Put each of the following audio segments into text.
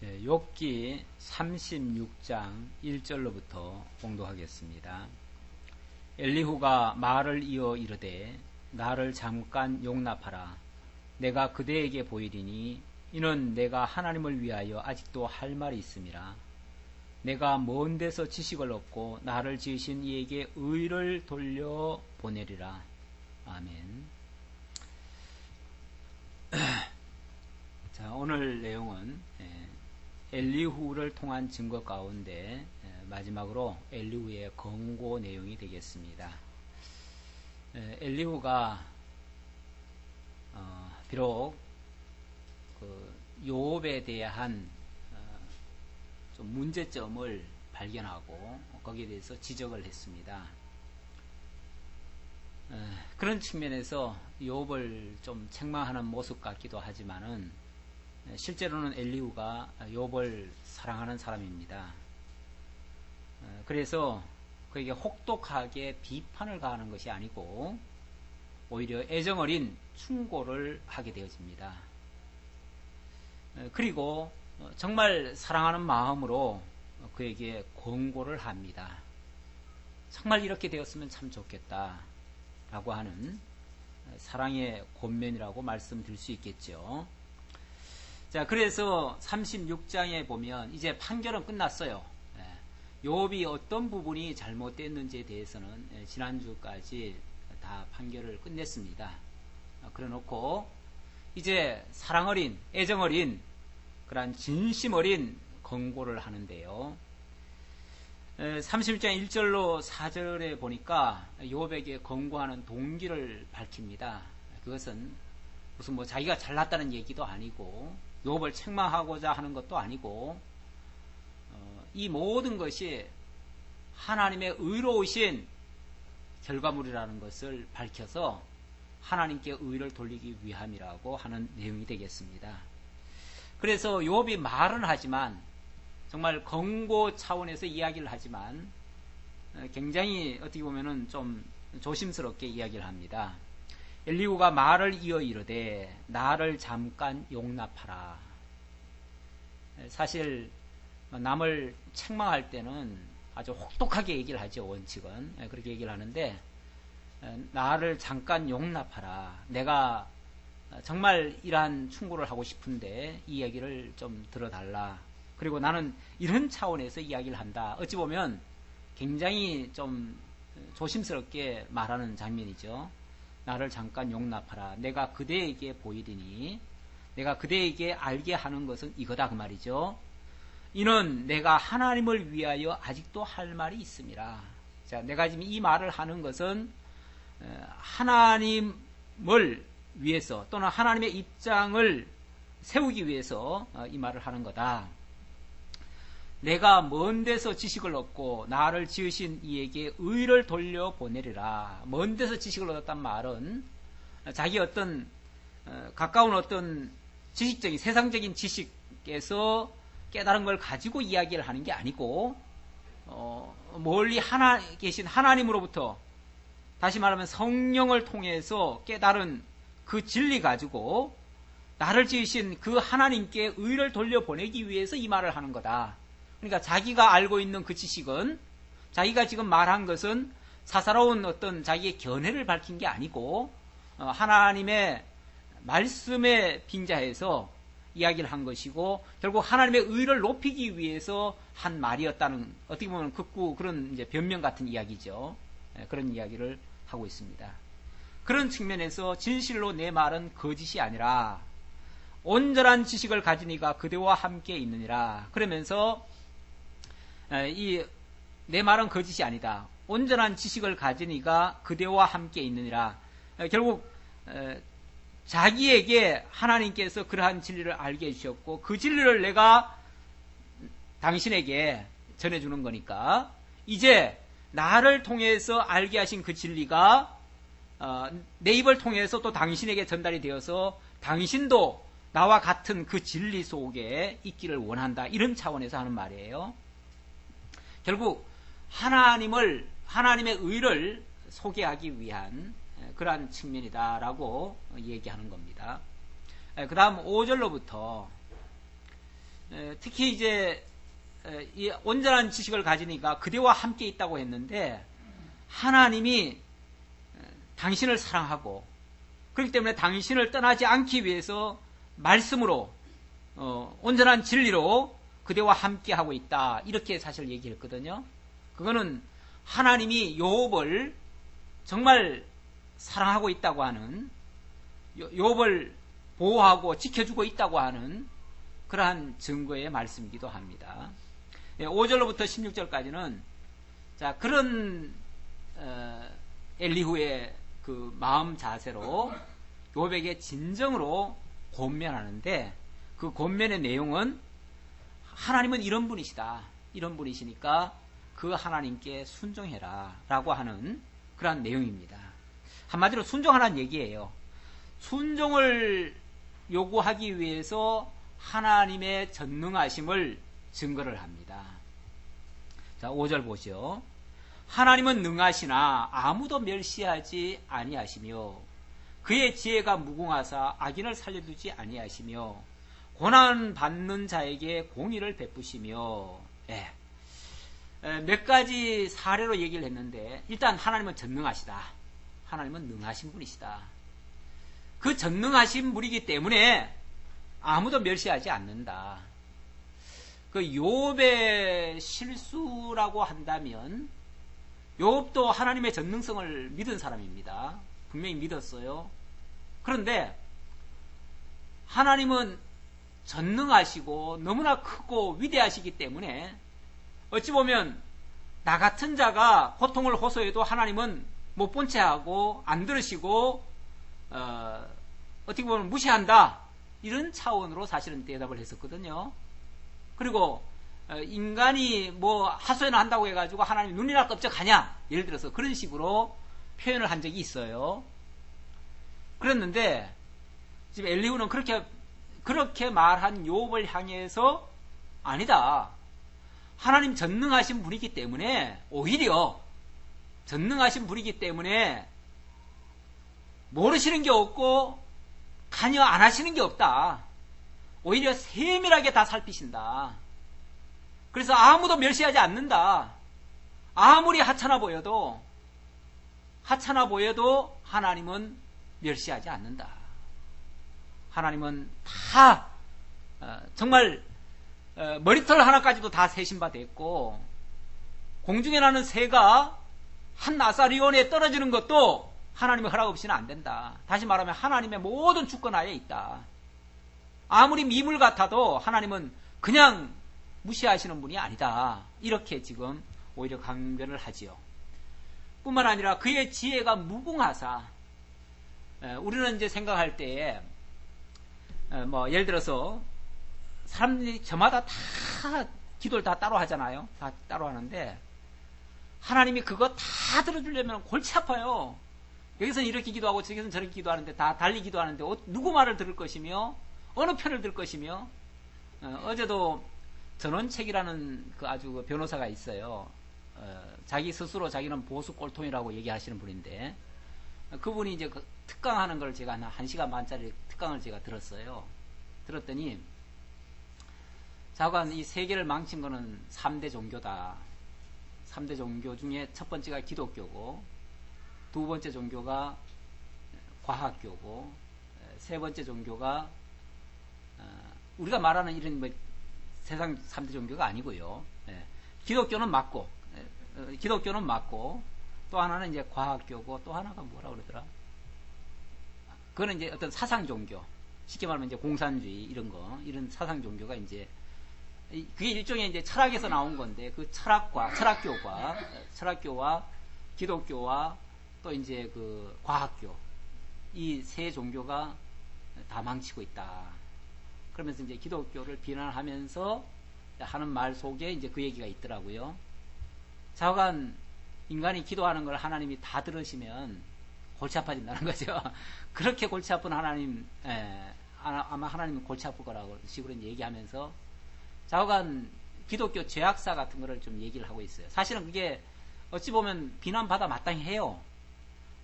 욥기 36장 1절로부터 봉독하겠습니다. 엘리후가 말을 이어 이르되 나를 잠깐 용납하라. 내가 그대에게 보이리니 이는 내가 하나님을 위하여 아직도 할 말이 있음이라. 내가 먼 데서 지식을 얻고 나를 지으신 이에게 의를 돌려 보내리라. 아멘. 자, 오늘 내용은 엘리후를 통한 증거 가운데 마지막으로 엘리후의 권고 내용이 되겠습니다. 엘리후가 비록 욥에 대한 좀 문제점을 발견하고 거기에 대해서 지적을 했습니다. 그런 측면에서 욥을 좀 책망하는 모습 같기도 하지만은 실제로는 엘리후가 욥을 사랑하는 사람입니다. 그래서 그에게 혹독하게 비판을 가하는 것이 아니고 오히려 애정어린 충고를 하게 되어집니다. 그리고 정말 사랑하는 마음으로 그에게 권고를 합니다. 정말 이렇게 되었으면 참 좋겠다 라고 하는 사랑의 권면이라고 말씀드릴 수 있겠죠. 자, 그래서 36장에 보면 이제 판결은 끝났어요. 욥이 어떤 부분이 잘못됐는지에 대해서는 지난주까지 다 판결을 끝냈습니다. 그래놓고 이제 사랑어린, 애정어린 그런 진심어린 권고를 하는데요. 36장 1절로 4절에 보니까 욥에게 권고하는 동기를 밝힙니다. 그것은 무슨 자기가 잘났다는 얘기도 아니고 욥을 책망하고자 하는 것도 아니고 이 모든 것이 하나님의 의로우신 결과물이라는 것을 밝혀서 하나님께 의를 돌리기 위함이라고 하는 내용이 되겠습니다. 그래서 욥이 말은 하지만 정말 권고 차원에서 이야기를 하지만 굉장히 어떻게 보면은 좀 조심스럽게 이야기를 합니다. 엘리후가 말을 이어 이르되 나를 잠깐 용납하라. 사실 남을 책망할 때는 아주 혹독하게 얘기를 하죠. 원칙은 그렇게 얘기를 하는데 나를 잠깐 용납하라. 내가 정말 이러한 충고를 하고 싶은데 이 얘기를 좀 들어달라. 그리고 나는 이런 차원에서 이야기를 한다. 어찌 보면 굉장히 좀 조심스럽게 말하는 장면이죠. 나를 잠깐 용납하라. 내가 그대에게 보이리니 내가 그대에게 알게 하는 것은 이거다 그 말이죠. 이는 내가 하나님을 위하여 아직도 할 말이 있음이라. 자, 내가 지금 이 말을 하는 것은 하나님을 위해서 또는 하나님의 입장을 세우기 위해서 이 말을 하는 거다. 내가 먼 데서 지식을 얻고 나를 지으신 이에게 의를 돌려 보내리라. 먼 데서 지식을 얻었단 말은 자기 어떤 가까운 어떤 지식적인 세상적인 지식에서 깨달은 걸 가지고 이야기를 하는 게 아니고 멀리 계신 하나님으로부터 다시 말하면 성령을 통해서 깨달은 그 진리 가지고 나를 지으신 그 하나님께 의를 돌려보내기 위해서 이 말을 하는 거다. 그러니까 자기가 알고 있는 그 지식은 자기가 지금 말한 것은 사사로운 어떤 자기의 견해를 밝힌 게 아니고 하나님의 말씀에 빙자해서 이야기를 한 것이고 결국 하나님의 의를 높이기 위해서 한 말이었다는 어떻게 보면 극구 그런 이제 변명 같은 이야기죠. 그런 이야기를 하고 있습니다. 그런 측면에서 진실로 내 말은 거짓이 아니라 온전한 지식을 가진 이가 그대와 함께 있느니라. 그러면서 내 말은 거짓이 아니다. 온전한 지식을 가진 이가 그대와 함께 있느니라. 결국 자기에게 하나님께서 그러한 진리를 알게 해주셨고 그 진리를 내가 당신에게 전해주는 거니까 이제 나를 통해서 알게 하신 그 진리가 내 입을 통해서 또 당신에게 전달이 되어서 당신도 나와 같은 그 진리 속에 있기를 원한다. 이런 차원에서 하는 말이에요. 결국 하나님의 의를 소개하기 위한 그러한 측면이다라고 얘기하는 겁니다. 그 다음 5절로부터 특히 이제 이 온전한 지식을 가지니까 그대와 함께 있다고 했는데 하나님이 당신을 사랑하고 그렇기 때문에 당신을 떠나지 않기 위해서 말씀으로 온전한 진리로 그대와 함께 하고 있다. 이렇게 사실 얘기했거든요. 그거는 하나님이 욥을 정말 사랑하고 있다고 하는, 욥을 보호하고 지켜주고 있다고 하는 그러한 증거의 말씀이기도 합니다. 5절로부터 16절까지는 자, 그런 엘리후의 그 마음 자세로 욥에게 진정으로 권면하는데, 그 권면의 내용은 하나님은 이런 분이시다, 이런 분이시니까 그 하나님께 순종해라 라고 하는 그러한 내용입니다. 한마디로 순종하라는 얘기예요. 순종을 요구하기 위해서 하나님의 전능하심을 증거를 합니다. 자, 5절 보시오. 하나님은 능하시나 아무도 멸시하지 아니하시며 그의 지혜가 무궁하사 악인을 살려두지 아니하시며 고난 받는 자에게 공의를 베푸시며. 몇 가지 사례로 얘기를 했는데, 일단 하나님은 전능하시다. 하나님은 능하신 분이시다. 그 전능하신 분이기 때문에 아무도 멸시하지 않는다. 그 욥의 실수라고 한다면, 욥도 하나님의 전능성을 믿은 사람입니다. 분명히 믿었어요. 그런데 하나님은 전능하시고 너무나 크고 위대하시기 때문에 어찌 보면 나 같은 자가 고통을 호소해도 하나님은 못 본 채 하고 안 들으시고 어떻게 보면 무시한다, 이런 차원으로 사실은 대답을 했었거든요. 그리고 인간이 뭐 하소연을 한다고 해가지고 하나님 눈이나 끔찍하냐, 예를 들어서 그런 식으로 표현을 한 적이 있어요. 그랬는데 지금 엘리후는 그렇게 말한 욥을 향해서 아니다, 하나님 전능하신 분이기 때문에, 오히려 전능하신 분이기 때문에 모르시는 게 없고 관여 안 하시는 게 없다. 오히려 세밀하게 다 살피신다. 그래서 아무도 멸시하지 않는다. 아무리 하찮아 보여도 하나님은 멸시하지 않는다. 하나님은 다 정말 머리털 하나까지도 다 세신 바 됐고, 공중에 나는 새가 한 아사리온에 떨어지는 것도 하나님의 허락 없이는 안 된다. 다시 말하면 하나님의 모든 주권하에 있다. 아무리 미물 같아도 하나님은 그냥 무시하시는 분이 아니다. 이렇게 지금 오히려 강변을 하지요. 뿐만 아니라 그의 지혜가 무궁하사, 우리는 이제 생각할 때에 뭐 예를 들어서 사람들이 저마다 다 기도를 다 따로 하잖아요. 다 따로 하는데 하나님이 그거 다 들어주려면 골치 아파요. 여기서는 이렇게 기도하고 저기서는 저렇게 기도하는데 다 달리 기도하는데 누구 말을 들을 것이며 어느 편을 들 것이며. 어제도 전원책이라는 그 아주 그 변호사가 있어요. 자기 스스로 자기는 보수 꼴통이라고 얘기하시는 분인데, 그분이 이제 그 특강하는 걸 제가 한 1시간 반짜리 특강을 제가 들었어요. 들었더니 자관 이 세계를 망친 거는 3대 종교다. 3대 종교 중에 첫 번째가 기독교고, 두 번째 종교가 과학교고, 세 번째 종교가 우리가 말하는 이런 뭐 세상 3대 종교가 아니고요. 기독교는 맞고, 또 하나는 이제 과학교고, 또 하나가 뭐라 그러더라? 그거는 이제 어떤 사상 종교, 쉽게 말하면 이제 공산주의 이런 사상 종교가 이제, 그게 일종의 이제 철학에서 나온 건데, 그 철학교와 기독교와 또 이제 그 과학교, 이 세 종교가 다 망치고 있다. 그러면서 이제 기독교를 비난하면서 하는 말 속에 이제 그 얘기가 있더라고요. 좌우간 인간이 기도하는 걸 하나님이 다 들으시면 골치 아파진다는 거죠. 그렇게 골치 아픈 하나님, 아마 하나님은 골치 아플 거라고 식으로 이제 얘기하면서 좌우간 기독교 죄악사 같은 거를 좀 얘기를 하고 있어요. 사실은 그게 어찌 보면 비난받아 마땅히 해요.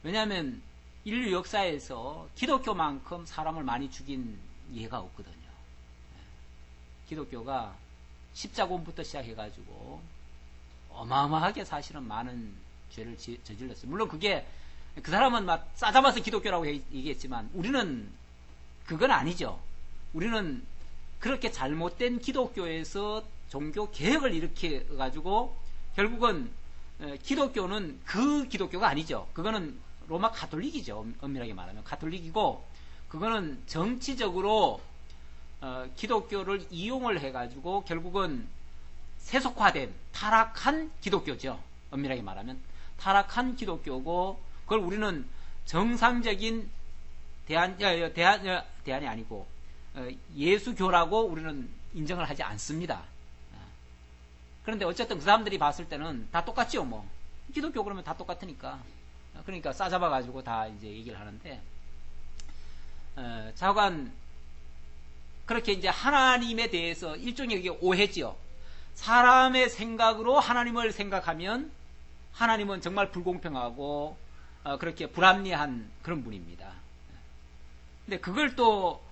왜냐하면 인류 역사에서 기독교만큼 사람을 많이 죽인 예가 없거든요. 기독교가 십자군부터 시작해가지고 어마어마하게 사실은 많은 죄를 저질렀어요. 물론 그게 그 사람은 막 싸잡아서 기독교라고 얘기했지만 우리는 그건 아니죠. 우리는 그렇게 잘못된 기독교에서 종교 개혁을 일으켜가지고 결국은 기독교는 그 기독교가 아니죠. 그거는 로마 가톨릭이죠. 엄밀하게 말하면 가톨릭이고 그거는 정치적으로 기독교를 이용을 해가지고 결국은 세속화된 타락한 기독교죠. 엄밀하게 말하면 타락한 기독교고 그걸 우리는 정상적인 대안이 아니고 예수교라고 우리는 인정을 하지 않습니다. 그런데 어쨌든 그 사람들이 봤을 때는 다 똑같죠. 뭐 기독교 그러면 다 똑같으니까 그러니까 싸잡아가지고 다 이제 얘기를 하는데 자관 그렇게 이제 하나님에 대해서 일종의 이게 오해지요. 사람의 생각으로 하나님을 생각하면 하나님은 정말 불공평하고 그렇게 불합리한 그런 분입니다. 근데 그걸 또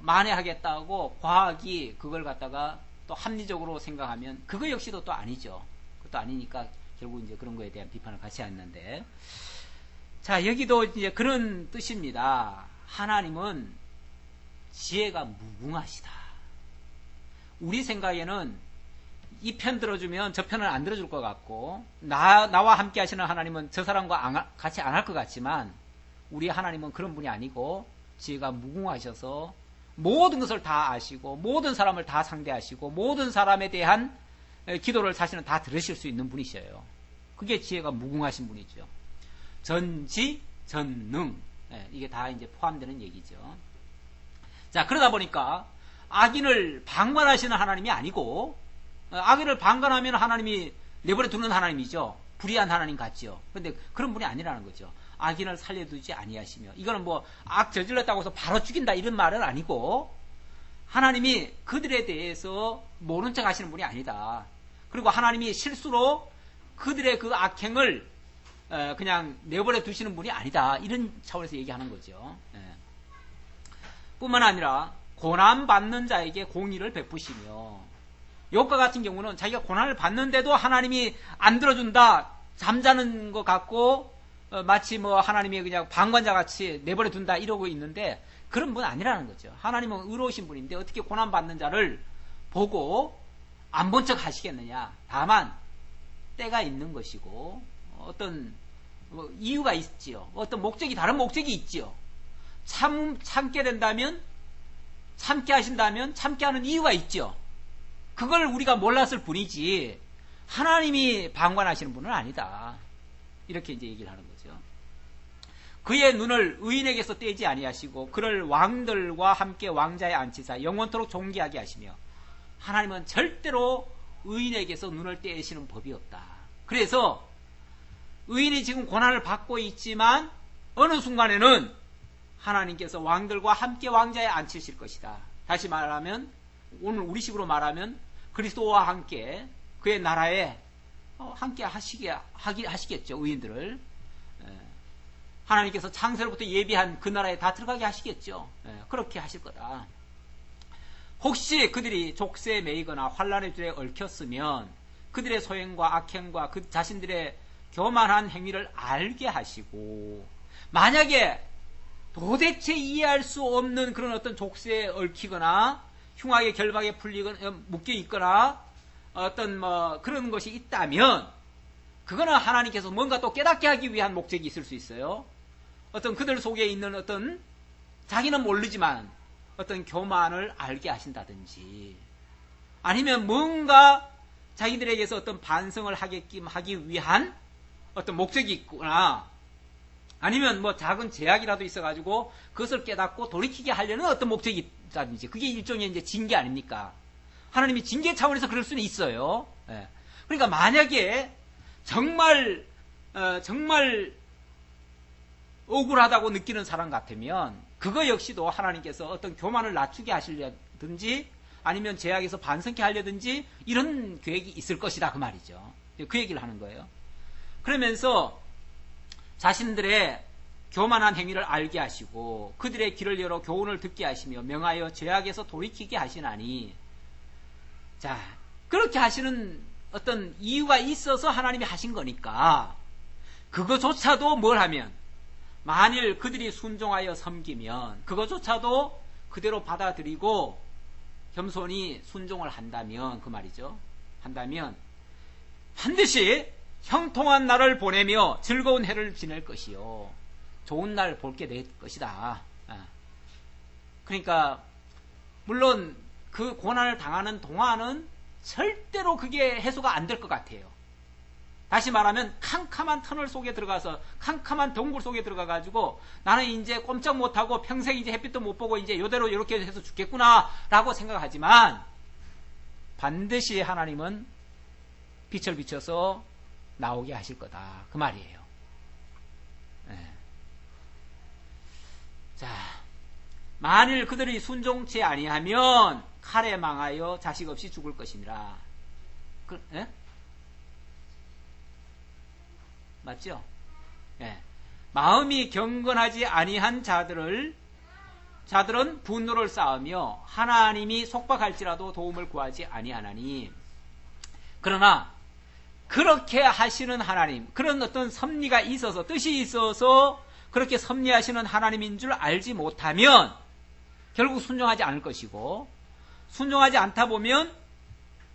만회하겠다고 과학이 그걸 갖다가 또 합리적으로 생각하면 그거 역시도 또 아니죠. 그것도 아니니까 결국 이제 그런 거에 대한 비판을 같이 했는데 자 여기도 이제 그런 뜻입니다. 하나님은 지혜가 무궁하시다. 우리 생각에는 이 편 들어주면 저 편은 안 들어줄 것 같고 나와 함께 하시는 하나님은 저 사람과 같이 안 할 것 같지만 우리 하나님은 그런 분이 아니고 지혜가 무궁하셔서 모든 것을 다 아시고 모든 사람을 다 상대하시고 모든 사람에 대한 기도를 사실은 다 들으실 수 있는 분이셔요. 그게 지혜가 무궁하신 분이죠. 전지 전능 이게 다 이제 포함되는 얘기죠. 자 그러다 보니까 악인을 방관하시는 하나님이 아니고 악인을 방관하면 하나님이 내버려 두는 하나님이죠. 불의한 하나님 같죠. 그런데 그런 분이 아니라는 거죠. 악인을 살려두지 아니하시며 이거는 뭐 악 저질렀다고 해서 바로 죽인다 이런 말은 아니고 하나님이 그들에 대해서 모른 척 하시는 분이 아니다. 그리고 하나님이 실수로 그들의 그 악행을 그냥 내버려 두시는 분이 아니다. 이런 차원에서 얘기하는 거죠. 뿐만 아니라 고난받는 자에게 공의를 베푸시며 욥과 같은 경우는 자기가 고난을 받는데도 하나님이 안 들어준다. 잠자는 것 같고 마치 뭐 하나님이 그냥 방관자 같이 내버려 둔다 이러고 있는데 그런 분 아니라는 거죠. 하나님은 의로우신 분인데 어떻게 고난받는 자를 보고 안 본 척 하시겠느냐. 다만 때가 있는 것이고 어떤 뭐 이유가 있지요. 어떤 목적이 다른 목적이 있지요. 참게 된다면 참게 하신다면 참게 하는 이유가 있죠. 그걸 우리가 몰랐을 뿐이지 하나님이 방관하시는 분은 아니다. 이렇게 이제 얘기를 하는 거죠. 그의 눈을 의인에게서 떼지 아니하시고 그를 왕들과 함께 왕자에 앉히사 영원토록 존귀하게 하시며 하나님은 절대로 의인에게서 눈을 떼시는 법이 없다. 그래서 의인이 지금 고난을 받고 있지만 어느 순간에는 하나님께서 왕들과 함께 왕자에 앉히실 것이다. 다시 말하면 오늘 우리식으로 말하면 그리스도와 함께 그의 나라에 함께 하시겠죠. 의인들을 하나님께서 창세로부터 예비한 그 나라에 다 들어가게 하시겠죠. 그렇게 하실 거다. 혹시 그들이 족쇄에 매이거나 환란의 줄에 얽혔으면 그들의 소행과 악행과 그 자신들의 교만한 행위를 알게 하시고 만약에 도대체 이해할 수 없는 그런 어떤 족쇄에 얽히거나 흉악의 결박에 묶여 있거나 어떤 뭐 그런 것이 있다면 그거는 하나님께서 뭔가 또 깨닫게 하기 위한 목적이 있을 수 있어요. 어떤 그들 속에 있는 어떤 자기는 모르지만 어떤 교만을 알게 하신다든지 아니면 뭔가 자기들에게서 어떤 반성을 하기 위한 어떤 목적이 있거나 아니면 뭐 작은 제약이라도 있어가지고 그것을 깨닫고 돌이키게 하려는 어떤 목적이 있다든지 그게 일종의 이제 징계 아닙니까? 하나님이 징계 차원에서 그럴 수는 있어요. 그러니까 만약에 정말 억울하다고 느끼는 사람 같으면 그거 역시도 하나님께서 어떤 교만을 낮추게 하시려든지 아니면 제약에서 반성케 하려든지 이런 계획이 있을 것이다 그 말이죠. 그 얘기를 하는 거예요. 그러면서 자신들의 교만한 행위를 알게 하시고 그들의 길을 열어 교훈을 듣게 하시며 명하여 죄악에서 돌이키게 하시나니 자, 그렇게 하시는 어떤 이유가 있어서 하나님이 하신 거니까 그거조차도 뭘 하면, 만일 그들이 순종하여 섬기면 그거조차도 그대로 받아들이고 겸손히 순종을 한다면, 그 말이죠. 한다면 반드시 형통한 날을 보내며 즐거운 해를 지낼 것이요, 좋은 날 볼 게 될 것이다. 그러니까 물론 그 고난을 당하는 동안은 절대로 그게 해소가 안 될 것 같아요. 다시 말하면 캄캄한 터널 속에 들어가서, 캄캄한 동굴 속에 들어가 가지고 나는 이제 꼼짝 못하고 평생 이제 햇빛도 못 보고 이제 요대로 이렇게 해서 죽겠구나 라고 생각하지만, 반드시 하나님은 빛을 비춰서 나오게 하실 거다, 그 말이에요. 네. 자, 만일 그들이 순종치 아니하면 칼에 망하여 자식 없이 죽을 것이니라. 예? 맞죠? 예. 마음이 경건하지 아니한 자들은 분노를 쌓으며 하나님이 속박할지라도 도움을 구하지 아니하나니. 그러나 그렇게 하시는 하나님, 그런 어떤 섭리가 있어서, 뜻이 있어서 그렇게 섭리하시는 하나님인 줄 알지 못하면 결국 순종하지 않을 것이고, 순종하지 않다 보면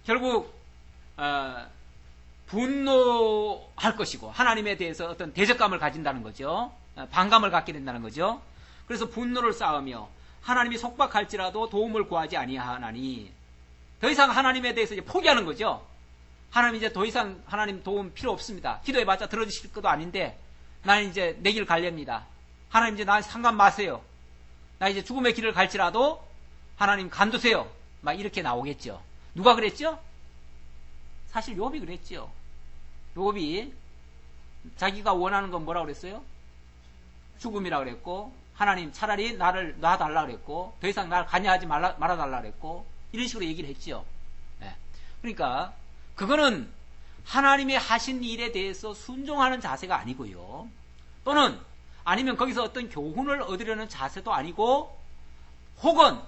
결국 분노할 것이고, 하나님에 대해서 어떤 대적감을 가진다는 거죠. 반감을 갖게 된다는 거죠. 그래서 분노를 쌓으며 하나님이 속박할지라도 도움을 구하지 아니하나니, 더 이상 하나님에 대해서 이제 포기하는 거죠. 하나님 이제 더 이상 하나님 도움 필요 없습니다. 기도해봤자 들어주실 것도 아닌데 나는 이제 내 길 갈렵니다. 하나님 이제 나한테 상관 마세요. 나 이제 죽음의 길을 갈지라도 하나님 간두세요. 막 이렇게 나오겠죠. 누가 그랬죠? 사실 욥이 그랬죠. 욥이 자기가 원하는 건 뭐라고 그랬어요? 죽음이라고 그랬고, 하나님 차라리 나를 놔달라 그랬고, 더 이상 나를 관여하지 말아달라 그랬고, 이런 식으로 얘기를 했죠. 네. 그러니까 그거는 하나님의 하신 일에 대해서 순종하는 자세가 아니고요, 또는 아니면 거기서 어떤 교훈을 얻으려는 자세도 아니고, 혹은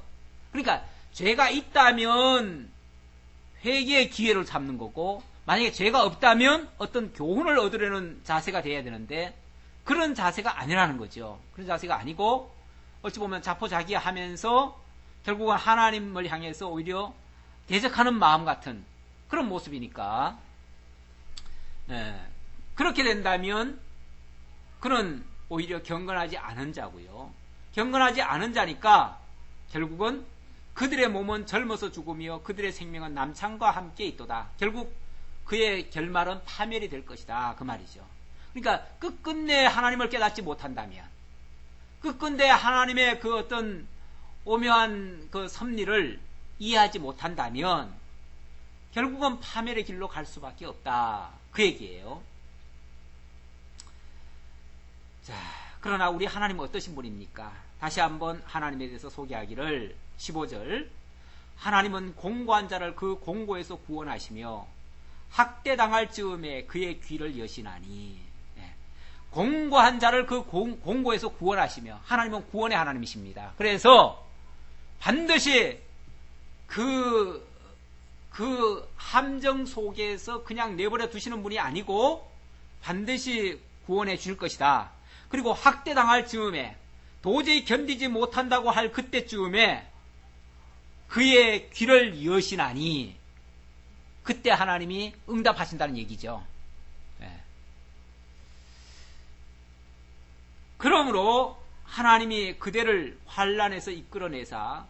그러니까 죄가 있다면 회개의 기회를 잡는 거고, 만약에 죄가 없다면 어떤 교훈을 얻으려는 자세가 돼야 되는데 그런 자세가 아니라는 거죠. 그런 자세가 아니고 어찌 보면 자포자기하면서 결국은 하나님을 향해서 오히려 대적하는 마음 같은 그런 모습이니까, 그렇게 된다면 그는 오히려 경건하지 않은 자고요. 경건하지 않은 자니까 결국은 그들의 몸은 젊어서 죽으며 그들의 생명은 남창과 함께 있도다. 결국 그의 결말은 파멸이 될 것이다, 그 말이죠. 그러니까 끝끝내 하나님을 깨닫지 못한다면, 끝끝내 하나님의 그 어떤 오묘한 그 섭리를 이해하지 못한다면 결국은 파멸의 길로 갈 수밖에 없다, 그 얘기예요. 자, 그러나 우리 하나님은 어떠신 분입니까? 다시 한번 하나님에 대해서 소개하기를, 15절, 하나님은 공고한 자를 그 공고에서 구원하시며 학대당할 즈음에 그의 귀를 여시나니. 공고한 자를 그 공고에서 구원하시며, 하나님은 구원의 하나님이십니다. 그래서 반드시 그 함정 속에서 그냥 내버려 두시는 분이 아니고 반드시 구원해 줄 것이다. 그리고 학대당할 즈음에, 도저히 견디지 못한다고 할 그때쯤에 그의 귀를 여시나니, 그때 하나님이 응답하신다는 얘기죠. 그러므로 하나님이 그대를 환난에서 이끌어내사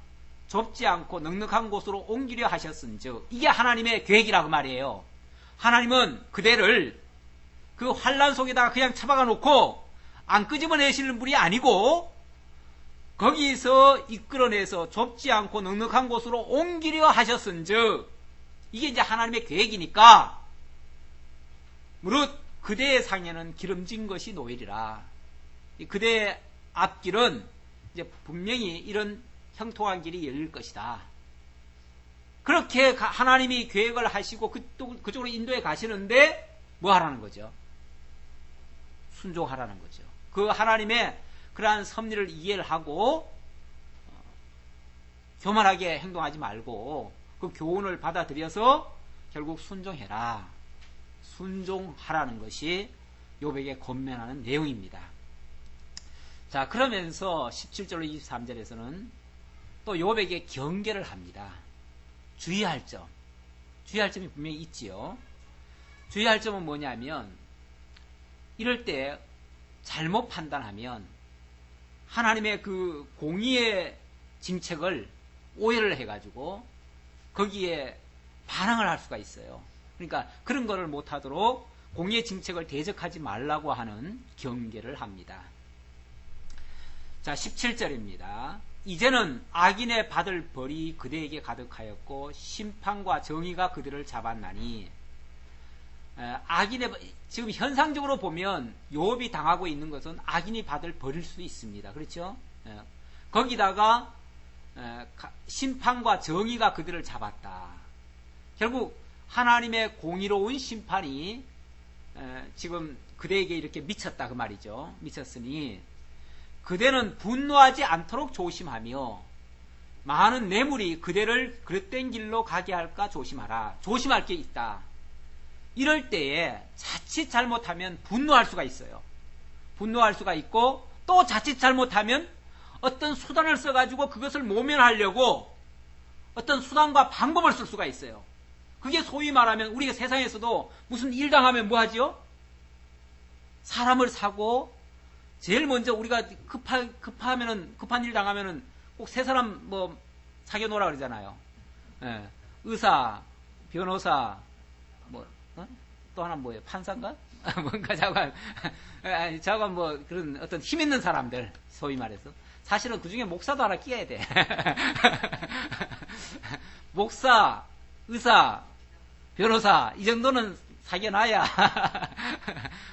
좁지 않고 넉넉한 곳으로 옮기려 하셨은즉, 이게 하나님의 계획이라고 말이에요. 하나님은 그대를 그 환난 속에다가 그냥 처박아 놓고 안 끄집어내시는 분이 아니고 거기서 이끌어내서 좁지 않고 넉넉한 곳으로 옮기려 하셨은즉, 이게 이제 하나님의 계획이니까, 무릇 그대의 상에는 기름진 것이 놓이리라. 그대의 앞길은 이제 분명히 이런 형통한 길이 열릴 것이다. 그렇게 하나님이 계획을 하시고 그쪽으로 인도해 가시는데 뭐 하라는 거죠? 순종하라는 거죠. 그 하나님의 그러한 섭리를 이해를 하고 교만하게 행동하지 말고 그 교훈을 받아들여서 결국 순종해라. 순종하라는 것이 욥에게 권면하는 내용입니다. 자, 그러면서 17절로 23절에서는 또 욥에게 경계를 합니다. 주의할 점이 분명히 있지요. 주의할 점은 뭐냐면, 이럴 때 잘못 판단하면 하나님의 그 공의의 징책을 오해를 해가지고 거기에 반항을 할 수가 있어요. 그러니까 그런 거를 못하도록 공의의 징책을 대적하지 말라고 하는 경계를 합니다. 자, 17절입니다. 이제는 악인의 받을 벌이 그대에게 가득하였고 심판과 정의가 그들을 잡았나니. 지금 현상적으로 보면 욥이 당하고 있는 것은 악인이 받을 벌일 수 있습니다. 그렇죠? 거기다가 심판과 정의가 그들을 잡았다. 결국 하나님의 공의로운 심판이 지금 그대에게 이렇게 미쳤다 그 말이죠. 미쳤으니 그대는 분노하지 않도록 조심하며 많은 뇌물이 그대를 그릇된 길로 가게 할까 조심하라. 조심할 게 있다. 이럴 때에 자칫 잘못하면 분노할 수가 있어요. 분노할 수가 있고, 또 자칫 잘못하면 어떤 수단을 써가지고 그것을 모면하려고 어떤 수단과 방법을 쓸 수가 있어요. 그게 소위 말하면 우리가 세상에서도 무슨 일 당하면 뭐 하지요? 사람을 사고, 제일 먼저 우리가 급한 일 당하면은 꼭 세 사람 뭐 사귀어 놓으라 그러잖아요. 의사, 변호사, 또 하나 뭐예요? 판사인가? 뭔가 자관 뭐 그런 어떤 힘 있는 사람들, 소위 말해서. 사실은 그 중에 목사도 하나 끼어야 돼. 목사, 의사, 변호사, 이 정도는 사귀어놔야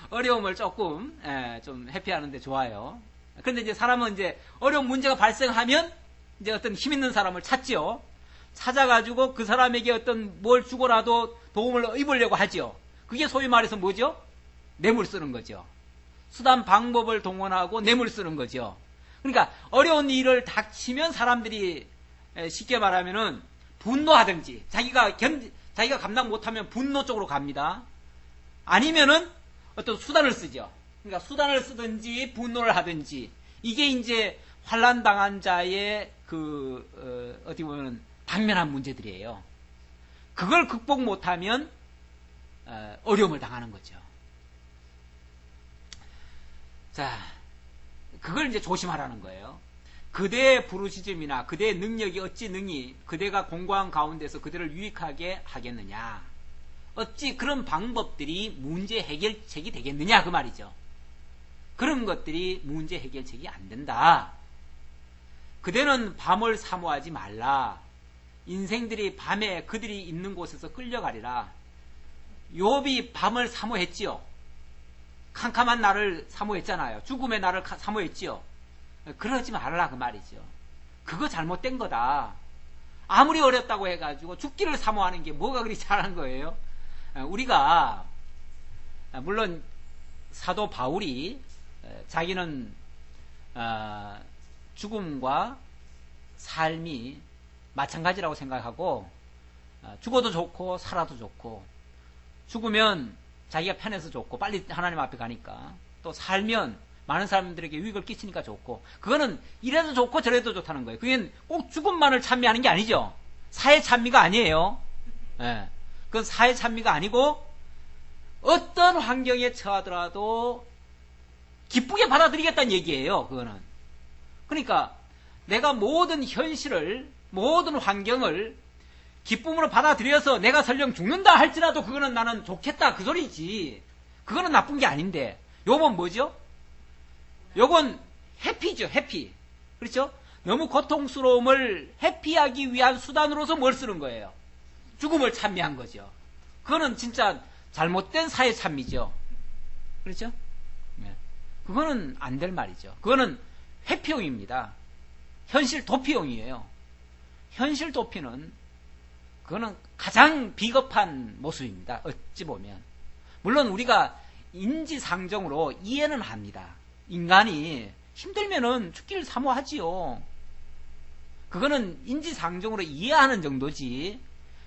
어려움을 조금 좀 회피하는데 좋아요. 그런데 이제 사람은 이제 어려운 문제가 발생하면 이제 어떤 힘 있는 사람을 찾지요. 찾아가지고 그 사람에게 어떤 뭘 주고라도 도움을 입으려고 하죠. 그게 소위 말해서 뭐죠? 뇌물 쓰는 거죠. 수단 방법을 동원하고 뇌물 쓰는 거죠. 그러니까 어려운 일을 닥치면 사람들이 쉽게 말하면은 분노하든지 자기가 감당 못하면 분노 쪽으로 갑니다. 아니면은 어떤 수단을 쓰죠. 그러니까 수단을 쓰든지 분노를 하든지, 이게 이제 환난 당한 자의 어떻게 보면 당면한 문제들이에요. 그걸 극복 못하면 어려움을 당하는 거죠. 자, 그걸 이제 조심하라는 거예요. 그대의 부르짖음이나 그대의 능력이 어찌 능히 그대가 공고한 가운데서 그대를 유익하게 하겠느냐. 어찌 그런 방법들이 문제 해결책이 되겠느냐 그 말이죠. 그런 것들이 문제 해결책이 안 된다. 그대는 밤을 사모하지 말라. 인생들이 밤에 그들이 있는 곳에서 끌려가리라. 욥이 밤을 사모했지요. 캄캄한 날을 사모했잖아요. 죽음의 날을 사모했지요. 그러지 말라 그 말이죠. 그거 잘못된 거다. 아무리 어렵다고 해가지고 죽기를 사모하는 게 뭐가 그리 잘한 거예요? 우리가 물론 사도 바울이 자기는 죽음과 삶이 마찬가지라고 생각하고, 죽어도 좋고 살아도 좋고, 죽으면 자기가 편해서 좋고 빨리 하나님 앞에 가니까, 또 살면 많은 사람들에게 유익을 끼치니까 좋고, 그거는 이래도 좋고 저래도 좋다는 거예요. 그게 꼭 죽음만을 찬미하는 게 아니죠. 사회 찬미가 아니에요. 그건 사회 찬미가 아니고 어떤 환경에 처하더라도 기쁘게 받아들이겠다는 얘기예요. 그거는. 그러니까 내가 모든 현실을, 모든 환경을 기쁨으로 받아들여서 내가 설령 죽는다 할지라도 그거는 나는 좋겠다 그 소리지. 그거는 나쁜 게 아닌데, 요건 뭐죠? 요건 해피죠. 해피. 그렇죠? 너무 고통스러움을 해피하기 위한 수단으로서 뭘 쓰는 거예요? 죽음을 찬미한 거죠. 그거는 진짜 잘못된 사회 찬미죠. 그렇죠? 네. 그거는 안 될 말이죠. 그거는 회피용입니다. 현실 도피용이에요. 현실 도피는 그거는 가장 비겁한 모습입니다. 어찌 보면. 물론 우리가 인지상정으로 이해는 합니다. 인간이 힘들면은 죽기를 사모하지요. 그거는 인지상정으로 이해하는 정도지,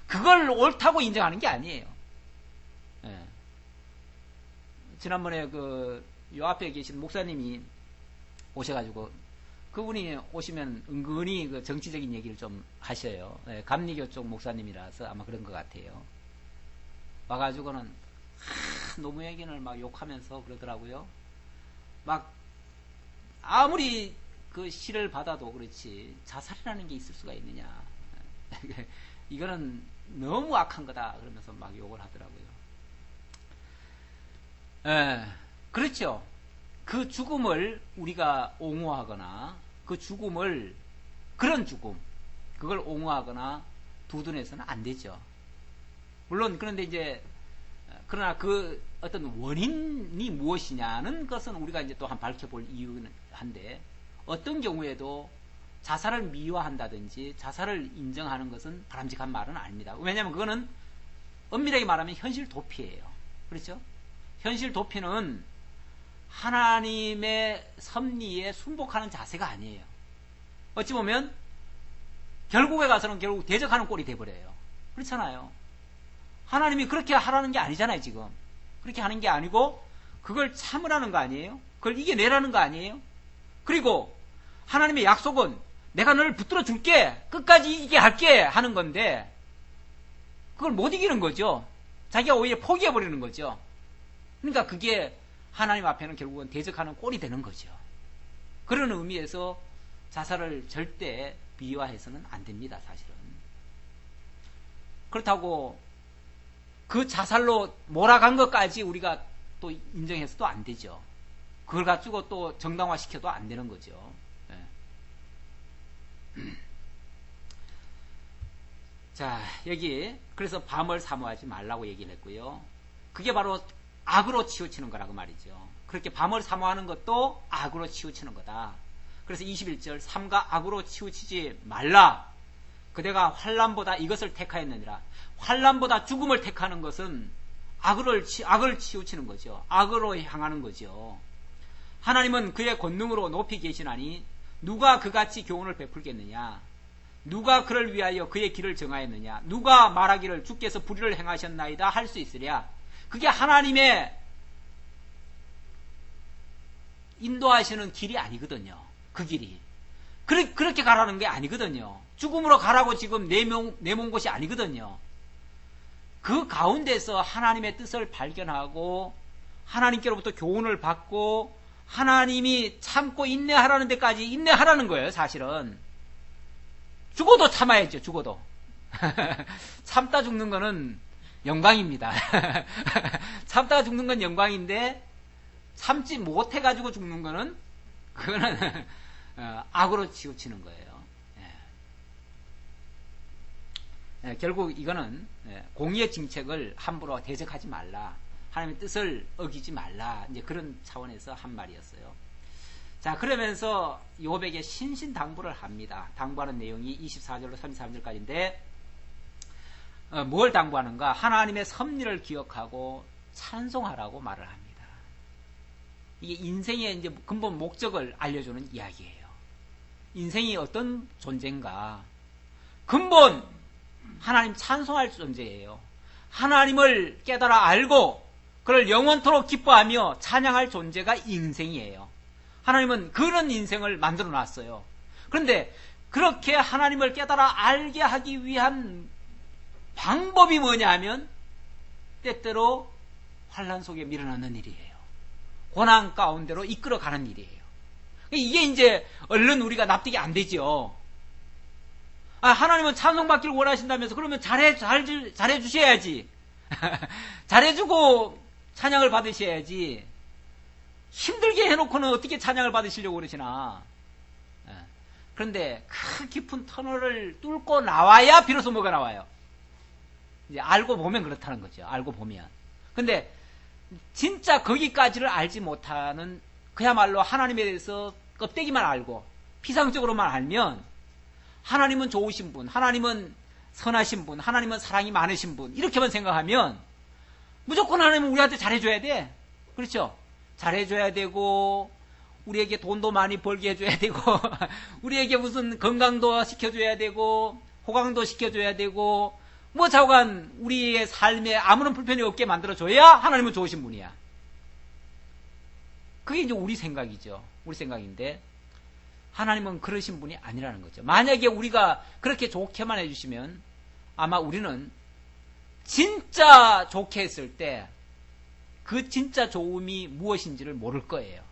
그걸 옳다고 인정하는 게 아니에요. 예. 지난번에 요 앞에 계신 목사님이 오셔가지고, 그분이 오시면 은근히 정치적인 얘기를 좀 하셔요. 예, 감리교 쪽 목사님이라서 아마 그런 것 같아요. 와가지고는 노무현을 막 욕하면서 그러더라고요. 막 아무리 그 시를 받아도 그렇지 자살이라는 게 있을 수가 있느냐. 이거는 너무 악한 거다. 그러면서 막 욕을 하더라고요. 예, 그렇죠. 그 죽음을 우리가 옹호하거나 그 죽음을 그런 죽음 그걸 옹호하거나 두둔해서는 안 되죠. 물론 그런데 이제 그러나 그 어떤 원인이 무엇이냐는 것은 우리가 이제 또 한 밝혀볼 이유는 한데 어떤 경우에도 자살을 미화한다든지 자살을 인정하는 것은 바람직한 말은 아닙니다. 왜냐하면 그거는 엄밀하게 말하면 현실 도피예요. 그렇죠? 현실 도피는 하나님의 섭리에 순복하는 자세가 아니에요. 어찌 보면 결국에 가서는 결국 대적하는 꼴이 돼버려요. 그렇잖아요. 하나님이 그렇게 하라는 게 아니잖아요. 지금 그렇게 하는 게 아니고 그걸 참으라는 거 아니에요? 그걸 이겨내라는 거 아니에요? 그리고 하나님의 약속은 내가 너를 붙들어 줄게, 끝까지 이기게 할게 하는 건데 그걸 못 이기는 거죠. 자기가 오히려 포기해버리는 거죠. 그러니까 그게 하나님 앞에는 결국은 대적하는 꼴이 되는 거죠. 그런 의미에서 자살을 절대 비화해서는 안 됩니다. 사실은. 그렇다고 그 자살로 몰아간 것까지 우리가 또 인정해서도 안 되죠. 그걸 가지고 또 정당화시켜도 안 되는 거죠. 네. 자, 여기 그래서 밤을 사모하지 말라고 얘기를 했고요. 그게 바로 악으로 치우치는 거라고 말이죠. 그렇게 밤을 사모하는 것도 악으로 치우치는 거다. 그래서 21절 삼가 악으로 치우치지 말라. 그대가 환난보다 이것을 택하였느니라. 환난보다 죽음을 택하는 것은 악을 치우치는 거죠. 악으로 향하는 거죠. 하나님은 그의 권능으로 높이 계시나니 누가 그같이 교훈을 베풀겠느냐. 누가 그를 위하여 그의 길을 정하였느냐. 누가 말하기를 주께서 불의를 행하셨나이다 할 수 있으랴. 그게 하나님의 인도하시는 길이 아니거든요. 그 길이. 그렇게 가라는 게 아니거든요. 죽음으로 가라고 지금 내몬 곳이 아니거든요. 그 가운데서 하나님의 뜻을 발견하고 하나님께로부터 교훈을 받고 하나님이 참고 인내하라는 데까지 인내하라는 거예요. 사실은. 죽어도 참아야죠. 죽어도. 참다 죽는 거는 영광입니다. 참다가 죽는 건 영광인데 참지 못해가지고 죽는 거는 그거는 악으로 치우치는 거예요. 결국 이거는 공의의 정책을 함부로 대적하지 말라. 하나님의 뜻을 어기지 말라. 이제 그런 차원에서 한 말이었어요. 자, 그러면서 요백에 신신당부를 합니다. 당부하는 내용이 24절로 33절까지인데 뭘 당부하는가? 하나님의 섭리를 기억하고 찬송하라고 말을 합니다. 이게 인생의 이제 근본 목적을 알려주는 이야기예요. 인생이 어떤 존재인가? 근본 하나님 찬송할 존재예요. 하나님을 깨달아 알고 그를 영원토록 기뻐하며 찬양할 존재가 인생이에요. 하나님은 그런 인생을 만들어 놨어요. 그런데 그렇게 하나님을 깨달아 알게 하기 위한 방법이 뭐냐 하면 때때로 환난 속에 밀어넣는 일이에요. 고난 가운데로 이끌어가는 일이에요. 이게 이제 얼른 우리가 납득이 안 되죠. 하나님은 찬송받기를 원하신다면서 그러면 잘해주셔야지. 잘해주고 찬양을 받으셔야지. 힘들게 해놓고는 어떻게 찬양을 받으시려고 그러시나. 그런데 그 깊은 터널을 뚫고 나와야 비로소 뭐가 나와요. 이제 알고 보면 그렇다는 거죠. 알고 보면. 근데 진짜 거기까지를 알지 못하는 그야말로 하나님에 대해서 껍데기만 알고 피상적으로만 알면 하나님은 좋으신 분, 하나님은 선하신 분, 하나님은 사랑이 많으신 분 이렇게만 생각하면 무조건 하나님은 우리한테 잘해줘야 돼. 그렇죠? 잘해줘야 되고 우리에게 돈도 많이 벌게 해줘야 되고 우리에게 무슨 건강도 시켜줘야 되고 호강도 시켜줘야 되고 뭐 좌우간 우리의 삶에 아무런 불편이 없게 만들어줘야 하나님은 좋으신 분이야. 그게 이제 우리 생각이죠. 우리 생각인데 하나님은 그러신 분이 아니라는 거죠. 만약에 우리가 그렇게 좋게만 해주시면 아마 우리는 진짜 좋게 했을 때 그 진짜 좋음이 무엇인지를 모를 거예요.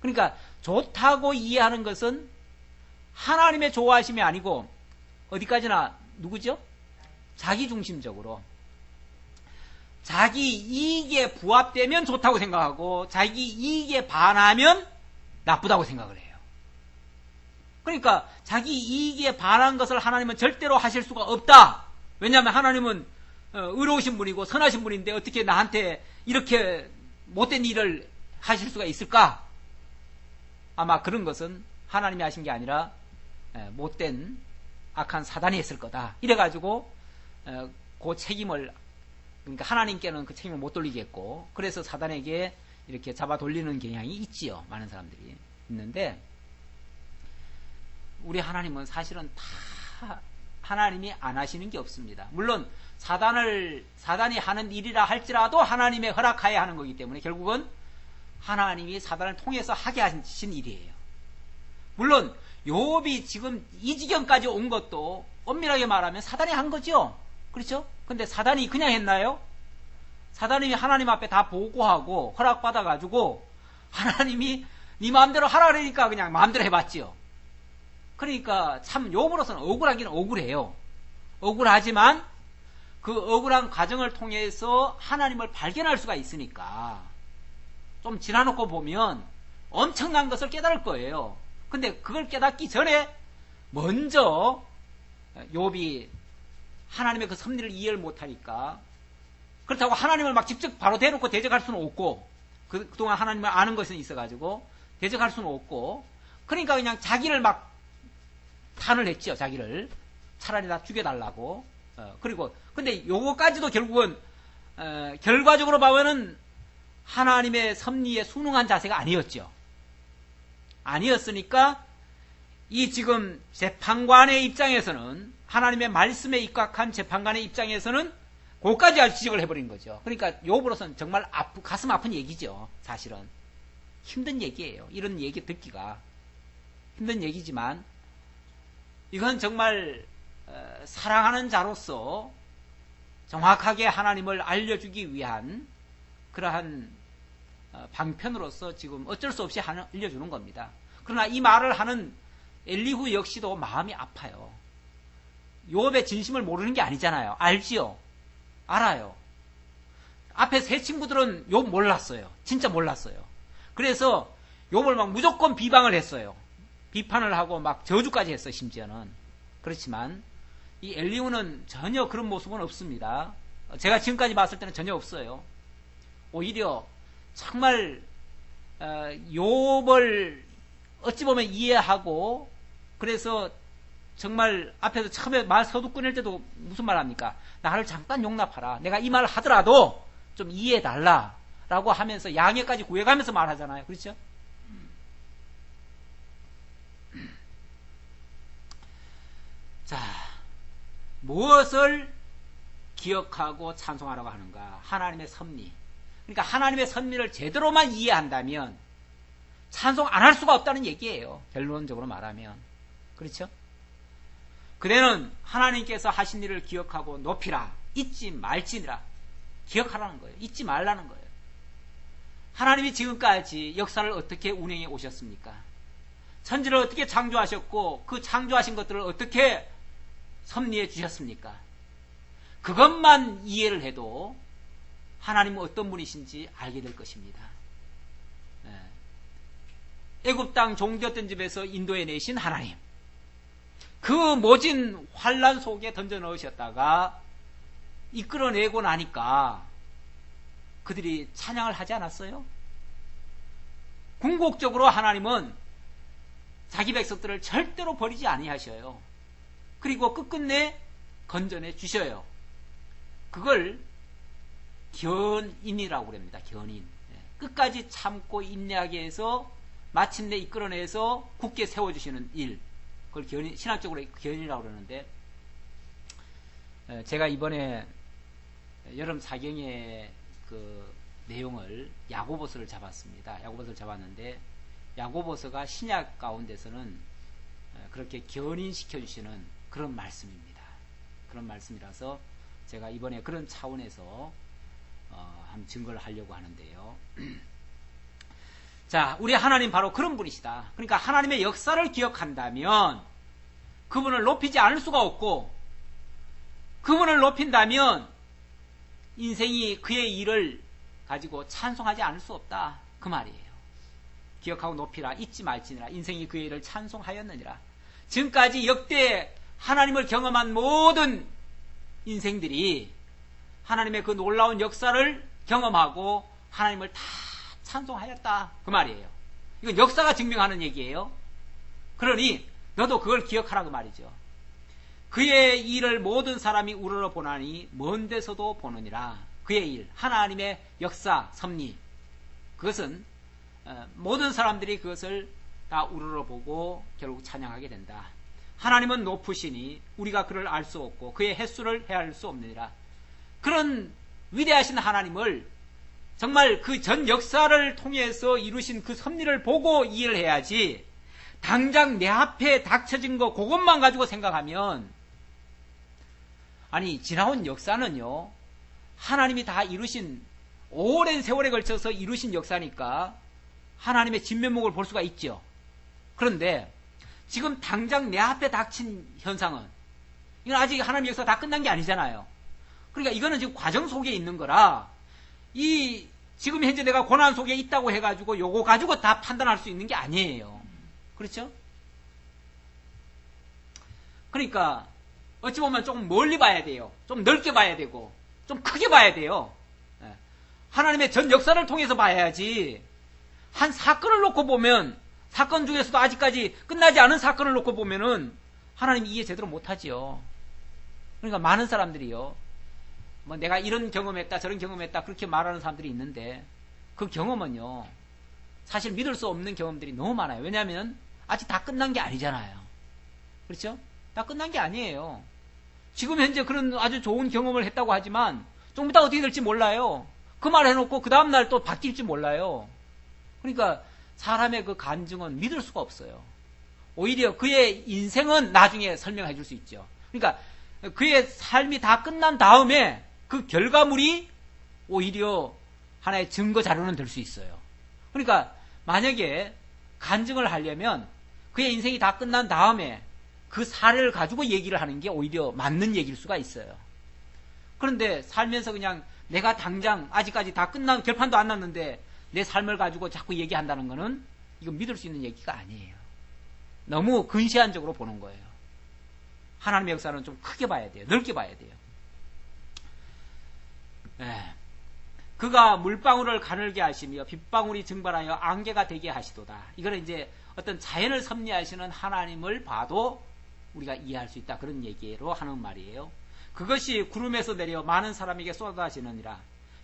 그러니까 좋다고 이해하는 것은 하나님의 좋아하심이 아니고 어디까지나 누구죠? 자기중심적으로 자기 이익에 부합되면 좋다고 생각하고 자기 이익에 반하면 나쁘다고 생각을 해요. 그러니까 자기 이익에 반한 것을 하나님은 절대로 하실 수가 없다. 왜냐하면 하나님은 의로우신 분이고 선하신 분인데 어떻게 나한테 이렇게 못된 일을 하실 수가 있을까? 아마 그런 것은 하나님이 하신 게 아니라 못된 악한 사단이 했을 거다. 이래가지고 그 책임을, 그러니까 하나님께는 그 책임을 못 돌리겠고, 그래서 사단에게 이렇게 잡아 돌리는 경향이 있지요. 많은 사람들이 있는데, 우리 하나님은 사실은 다 하나님이 안 하시는 게 없습니다. 물론 사단이 하는 일이라 할지라도 하나님의 허락하에 하는 거기 때문에 결국은 하나님이 사단을 통해서 하게 하신 일이에요. 물론 욥이 지금 이 지경까지 온 것도 엄밀하게 말하면 사단이 한 거죠. 그렇죠? 근데 사단이 그냥 했나요? 사단이 하나님 앞에 다 보고하고 허락받아가지고 하나님이 네 마음대로 하라 그러니까 그냥 마음대로 해봤지요. 그러니까 참 욥으로서는 억울하긴 억울해요. 억울하지만 그 억울한 과정을 통해서 하나님을 발견할 수가 있으니까 좀 지나놓고 보면 엄청난 것을 깨달을 거예요. 근데 그걸 깨닫기 전에 먼저 욥이 하나님의 그 섭리를 이해를 못하니까, 그렇다고 하나님을 막 직접 바로 대놓고 대적할 수는 없고, 그동안 하나님을 아는 것은 있어가지고 대적할 수는 없고, 그러니까 그냥 자기를 막 탄을 했죠. 자기를 차라리 다 죽여달라고. 그리고 근데 요거까지도 결국은 결과적으로 보면은 하나님의 섭리에 순응한 자세가 아니었죠. 아니었으니까 이 지금 재판관의 입장에서는, 하나님의 말씀에 입각한 재판관의 입장에서는 그것까지 지적을 해버린 거죠. 그러니까 욥으로서는 정말 가슴 아픈 얘기죠. 사실은 힘든 얘기예요. 이런 얘기 듣기가 힘든 얘기지만 이건 정말 사랑하는 자로서 정확하게 하나님을 알려주기 위한 그러한 방편으로서 지금 어쩔 수 없이 알려주는 겁니다. 그러나 이 말을 하는 엘리후 역시도 마음이 아파요. 욥의 진심을 모르는 게 아니잖아요. 알지요? 알아요. 앞에 세 친구들은 욥 몰랐어요. 진짜 몰랐어요. 그래서 욥을 막 무조건 비방을 했어요. 비판을 하고 막 저주까지 했어요. 심지어는. 그렇지만 이 엘리후는 전혀 그런 모습은 없습니다. 제가 지금까지 봤을 때는 전혀 없어요. 오히려 정말 욥을 어찌 보면 이해하고, 그래서 정말 앞에서 처음에 말 서두 끊을 때도 무슨 말 합니까? 나를 잠깐 용납하라. 내가 이 말을 하더라도 좀 이해해달라 라고 하면서 양해까지 구해가면서 말하잖아요. 그렇죠? 자, 무엇을 기억하고 찬송하라고 하는가? 하나님의 섭리. 그러니까 하나님의 섭리를 제대로만 이해한다면 찬송 안 할 수가 없다는 얘기예요. 결론적으로 말하면. 그렇죠? 그대는 하나님께서 하신 일을 기억하고 높이라. 잊지 말지니라. 기억하라는 거예요. 잊지 말라는 거예요. 하나님이 지금까지 역사를 어떻게 운행해 오셨습니까? 천지를 어떻게 창조하셨고 그 창조하신 것들을 어떻게 섭리해 주셨습니까? 그것만 이해를 해도 하나님은 어떤 분이신지 알게 될 것입니다. 애굽 땅 종되었던 집에서 인도해 내신 하나님, 그 모진 환란 속에 던져 넣으셨다가 이끌어내고 나니까 그들이 찬양을 하지 않았어요? 궁극적으로 하나님은 자기 백성들을 절대로 버리지 아니하셔요. 그리고 끝끝내 건져내 주셔요. 그걸 견인이라고 그럽니다. 견인. 끝까지 참고 인내하게 해서 마침내 이끌어내서 굳게 세워주시는 일, 그걸 견인, 신학적으로 견인이라고 그러는데, 제가 이번에 여름 사경의 그 내용을 야고보서를 잡았습니다. 야고보서를 잡았는데 야고보서가 신약 가운데서는 그렇게 견인시켜 주시는 그런 말씀입니다. 그런 말씀이라서 제가 이번에 그런 차원에서 한번 증거를 하려고 하는데요. 자, 우리 하나님 바로 그런 분이시다. 그러니까 하나님의 역사를 기억한다면 그분을 높이지 않을 수가 없고, 그분을 높인다면 인생이 그의 일을 가지고 찬송하지 않을 수 없다, 그 말이에요. 기억하고 높이라, 잊지 말지니라. 인생이 그의 일을 찬송하였느니라. 지금까지 역대 하나님을 경험한 모든 인생들이 하나님의 그 놀라운 역사를 경험하고 하나님을 다 찬송하였다, 그 말이에요. 이건 역사가 증명하는 얘기예요. 그러니 너도 그걸 기억하라, 그 말이죠. 그의 일을 모든 사람이 우러러 보나니 먼 데서도 보느니라. 그의 일, 하나님의 역사, 섭리, 그것은 모든 사람들이 그것을 다 우러러 보고 결국 찬양하게 된다. 하나님은 높으시니 우리가 그를 알 수 없고 그의 횟수를 헤아릴 수 없느니라. 그런 위대하신 하나님을 정말 그 전 역사를 통해서 이루신 그 섭리를 보고 이해를 해야지, 당장 내 앞에 닥쳐진 거 그것만 가지고 생각하면, 아니 지나온 역사는요 하나님이 다 이루신, 오랜 세월에 걸쳐서 이루신 역사니까 하나님의 진면목을 볼 수가 있죠. 그런데 지금 당장 내 앞에 닥친 현상은, 이건 아직 하나님의 역사가 다 끝난 게 아니잖아요. 그러니까 이거는 지금 과정 속에 있는 거라, 지금 현재 내가 고난 속에 있다고 해가지고 요거 가지고 다 판단할 수 있는 게 아니에요. 그렇죠? 그러니까 어찌 보면 조금 멀리 봐야 돼요. 좀 넓게 봐야 되고 좀 크게 봐야 돼요. 하나님의 전 역사를 통해서 봐야지, 한 사건을 놓고 보면, 사건 중에서도 아직까지 끝나지 않은 사건을 놓고 보면은 하나님 이해 제대로 못하지요. 그러니까 많은 사람들이요, 뭐 내가 이런 경험했다 저런 경험했다 그렇게 말하는 사람들이 있는데, 그 경험은요 사실 믿을 수 없는 경험들이 너무 많아요. 왜냐하면 아직 다 끝난 게 아니잖아요. 그렇죠? 다 끝난 게 아니에요. 지금 현재 그런 아주 좋은 경험을 했다고 하지만 좀 이따 어떻게 될지 몰라요. 그 말 해놓고 그 다음날 또 바뀔지 몰라요. 그러니까 사람의 그 간증은 믿을 수가 없어요. 오히려 그의 인생은 나중에 설명해 줄 수 있죠. 그러니까 그의 삶이 다 끝난 다음에 그 결과물이 오히려 하나의 증거 자료는 될 수 있어요. 그러니까 만약에 간증을 하려면 그의 인생이 다 끝난 다음에 그 사례를 가지고 얘기를 하는 게 오히려 맞는 얘기일 수가 있어요. 그런데 살면서 그냥 내가 당장 아직까지 다 끝난, 결판도 안 났는데 내 삶을 가지고 자꾸 얘기한다는 거는 이건 믿을 수 있는 얘기가 아니에요. 너무 근시안적으로 보는 거예요. 하나님의 역사는 좀 크게 봐야 돼요. 넓게 봐야 돼요. 그가 물방울을 가늘게 하시며 빗방울이 증발하여 안개가 되게 하시도다. 이거는 이제 어떤 자연을 섭리하시는 하나님을 봐도 우리가 이해할 수 있다, 그런 얘기로 하는 말이에요. 그것이 구름에서 내려 많은 사람에게 쏟아지느니라.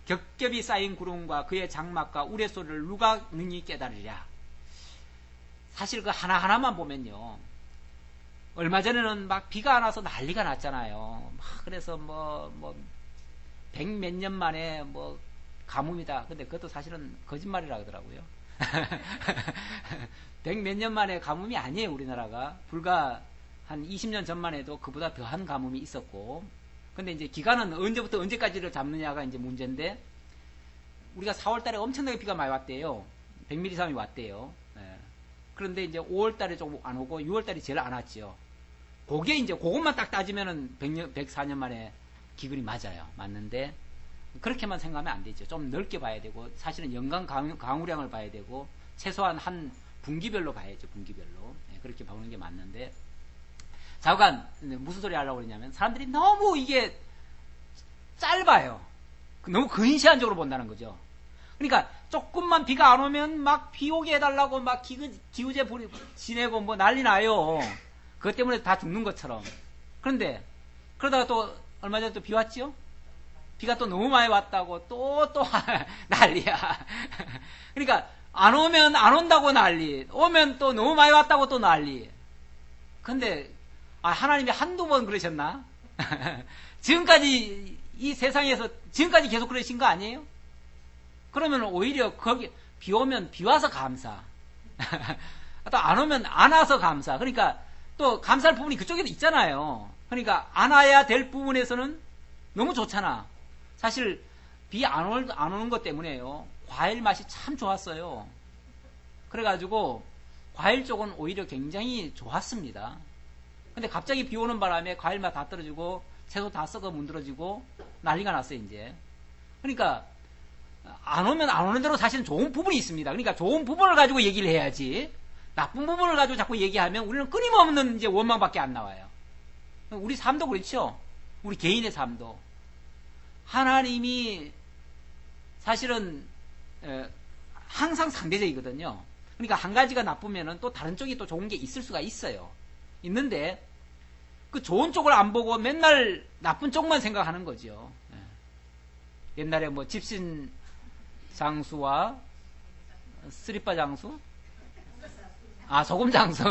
겹겹이 쌓인 구름과 그의 장막과 우레소리를 누가 능히 깨달으랴. 사실 그 하나하나만 보면요, 얼마 전에는 막 비가 안 와서 난리가 났잖아요. 막 그래서 백 몇 년 만에 가뭄이다. 근데 그것도 사실은 거짓말이라 하더라고요. 백 몇 년 만에 가뭄이 아니에요, 우리나라가. 불과 한 20년 전만 해도 그보다 더한 가뭄이 있었고, 근데 이제 기간은 언제부터 언제까지를 잡느냐가 이제 문제인데, 우리가 4월 달에 엄청나게 비가 많이 왔대요. 100mm 이상이 왔대요. 그런데 이제 5월 달에 조금 안 오고 6월 달에 제일 안 왔죠. 그게 이제 그것만 딱 따지면은 104년 만에 기근이 맞아요. 맞는데 그렇게만 생각하면 안 되죠. 좀 넓게 봐야 되고, 사실은 연간 강우량을 봐야 되고, 최소한 한 분기별로 봐야죠. 분기별로. 그렇게 보는 게 맞는데, 잠깐 무슨 소리 하려고 그러냐면, 사람들이 너무 이게 짧아요. 너무 근시안적으로 본다는 거죠. 그러니까 조금만 비가 안 오면 막 비 오게 해달라고 막 기우제 지내고 난리 나요. 그것 때문에 다 죽는 것처럼. 그런데 그러다가 또 얼마 전에 또 비 왔죠? 비가 또 너무 많이 왔다고 또 난리야. 그러니까 안 오면 안 온다고 난리, 오면 또 너무 많이 왔다고 또 난리. 근데 하나님이 한두 번 그러셨나? 지금까지 이 세상에서 지금까지 계속 그러신 거 아니에요? 그러면 오히려 거기 비 오면 비 와서 감사. 또 안 오면 안 와서 감사. 그러니까 또 감사할 부분이 그쪽에도 있잖아요. 그러니까 안 와야 될 부분에서는 너무 좋잖아. 사실 비 안 오는 것 때문에요. 과일 맛이 참 좋았어요. 그래가지고 과일 쪽은 오히려 굉장히 좋았습니다. 근데 갑자기 비 오는 바람에 과일 맛 다 떨어지고 채소 다 썩어 문드러지고 난리가 났어요, 이제. 그러니까 안 오면 안 오는 대로 사실은 좋은 부분이 있습니다. 그러니까 좋은 부분을 가지고 얘기를 해야지. 나쁜 부분을 가지고 자꾸 얘기하면 우리는 끊임없는 이제 원망밖에 안 나와요. 우리 삶도 그렇죠. 우리 개인의 삶도. 하나님이 사실은 항상 상대적이거든요. 그러니까 한 가지가 나쁘면은 또 다른 쪽이 또 좋은 게 있을 수가 있어요. 있는데 그 좋은 쪽을 안 보고 맨날 나쁜 쪽만 생각하는 거죠. 옛날에 뭐 집신 장수와 스리빠 장수? 아, 소금 장수.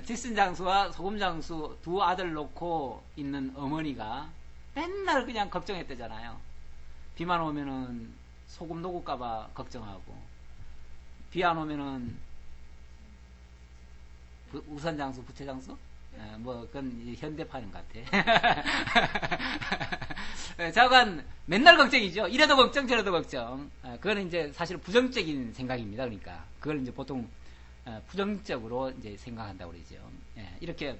집신 장수와 소금 장수 두 아들 놓고 있는 어머니가 맨날 그냥 걱정했대잖아요. 비만 오면은 소금 녹을까봐 걱정하고, 비 안 오면은 우산 장수, 부채 장수? 뭐 그건 현대판인 것 같아. 자관 맨날 걱정이죠. 이래도 걱정 저래도 걱정. 그거는 이제 사실 부정적인 생각입니다. 그러니까 그걸 이제 보통 부정적으로 이제 생각한다고 그러죠. 이렇게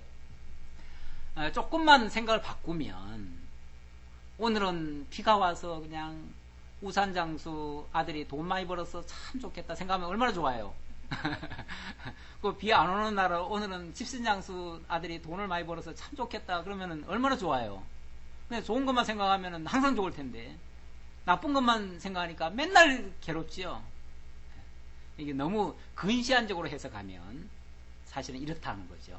조금만 생각을 바꾸면, 오늘은 비가 와서 그냥 우산 장수 아들이 돈 많이 벌어서 참 좋겠다 생각하면 얼마나 좋아요. 그 비 안 오는 날은 오늘은 집신 장수 아들이 돈을 많이 벌어서 참 좋겠다 그러면은 얼마나 좋아요. 근데 좋은 것만 생각하면은 항상 좋을 텐데, 나쁜 것만 생각하니까 맨날 괴롭지요. 이게 너무 근시안적으로 해석하면 사실은 이렇다는 거죠.